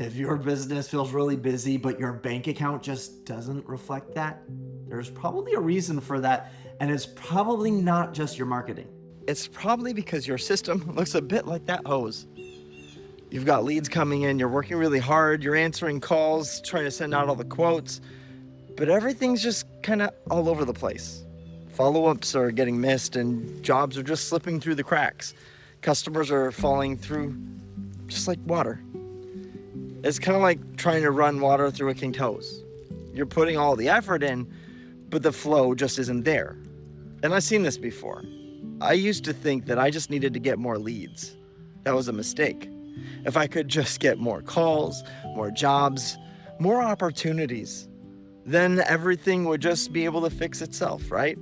If your business feels really busy, but your bank account just doesn't reflect that, there's probably a reason for that, and it's probably not just your marketing. It's probably because your system looks a bit like that hose. You've got leads coming in, you're working really hard, you're answering calls, trying to send out all the quotes, but everything's just kind of all over the place. Follow-ups are getting missed and jobs are just slipping through the cracks. Customers are falling through just like water. It's kind of like trying to run water through a kinked hose. You're putting all the effort in, but the flow just isn't there. And I've seen this before. I used to think that I just needed to get more leads. That was a mistake. If I could just get more calls, more jobs, more opportunities, then everything would just be able to fix itself, right?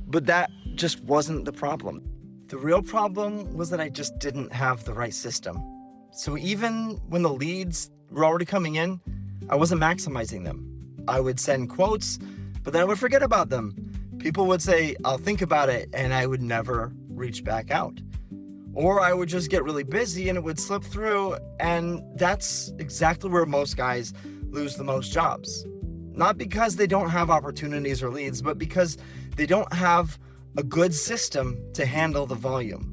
But that just wasn't the problem. The real problem was that I just didn't have the right system. So even when the leads were already coming in, I wasn't maximizing them. I would send quotes, but then I would forget about them. People would say, I'll think about it, and I would never reach back out. Or I would just get really busy and it would slip through, and that's exactly where most guys lose the most jobs. Not because they don't have opportunities or leads, but because they don't have a good system to handle the volume.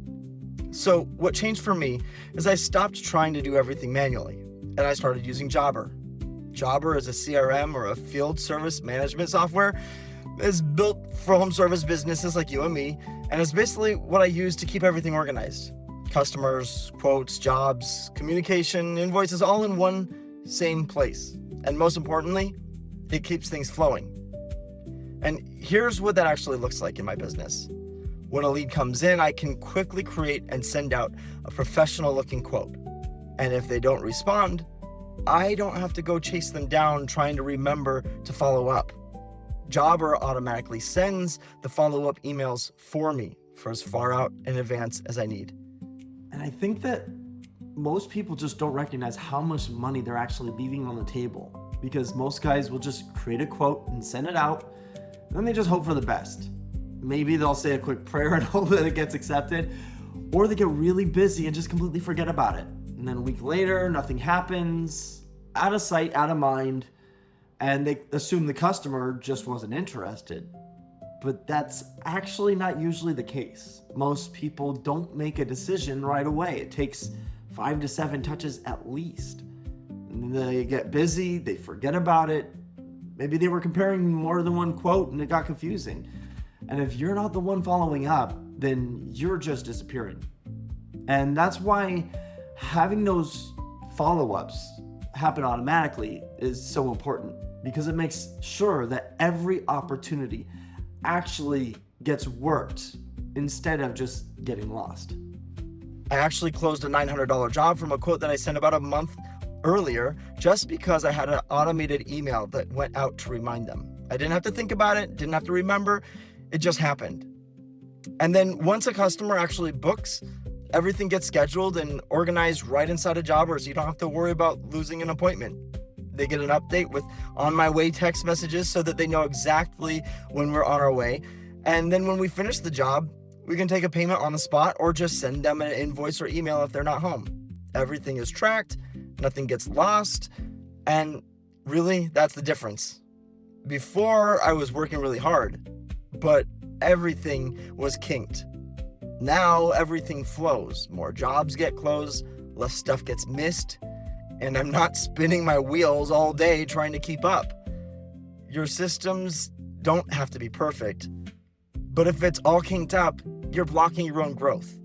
So what changed for me is I stopped trying to do everything manually, and I started using Jobber. Jobber is a CRM, or a field service management software. It's built for home service businesses like you and me, and it's basically what I use to keep everything organized. Customers, quotes, jobs, communication, invoices, all in one same place. And most importantly, it keeps things flowing. And here's what that actually looks like in my business. When a lead comes in, I can quickly create and send out a professional looking quote. And if they don't respond, I don't have to go chase them down trying to remember to follow up. Jobber automatically sends the follow-up emails for me for as far out in advance as I need. And I think that most people just don't recognize how much money they're actually leaving on the table, because most guys will just create a quote and send it out, and then they just hope for the best. Maybe they'll say a quick prayer and hope that it gets accepted, or they get really busy and just completely forget about it. And then a week later, nothing happens, out of sight, out of mind, and they assume the customer just wasn't interested. But that's actually not usually the case. Most people don't make a decision right away. It takes 5 to 7 touches at least. And they get busy, they forget about it. Maybe they were comparing more than one quote and it got confusing. And if you're not the one following up, then you're just disappearing. And that's why having those follow-ups happen automatically is so important, because it makes sure that every opportunity actually gets worked instead of just getting lost. I actually closed a $900 job from a quote that I sent about a month earlier, just because I had an automated email that went out to remind them. I didn't have to think about it, didn't have to remember, it just happened. And then once a customer actually books, everything gets scheduled and organized right inside a Jobber, so you don't have to worry about losing an appointment. They get an update with on my way text messages so that they know exactly when we're on our way. And then when we finish the job, we can take a payment on the spot or just send them an invoice or email if they're not home. Everything is tracked, nothing gets lost, and really, that's the difference. Before, I was working really hard, but everything was kinked. Now everything flows. More jobs get closed, less stuff gets missed, and I'm not spinning my wheels all day trying to keep up. Your systems don't have to be perfect, but if it's all kinked up, you're blocking your own growth.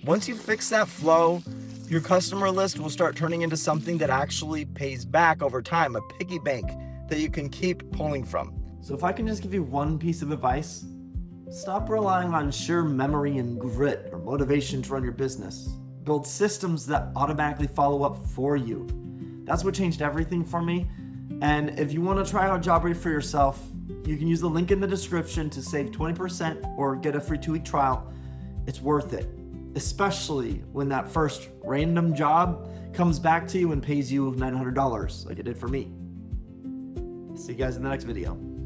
Once you fix that flow, your customer list will start turning into something that actually pays back over time, a piggy bank that you can keep pulling from. So if I can just give you one piece of advice, stop relying on sheer memory and grit or motivation to run your business. Build systems that automatically follow up for you. That's what changed everything for me. And if you want to try out Jobber for yourself, you can use the link in the description to save 20% or get a free 2-week trial. It's worth it, especially when that first random job comes back to you and pays you $900 like it did for me. See you guys in the next video.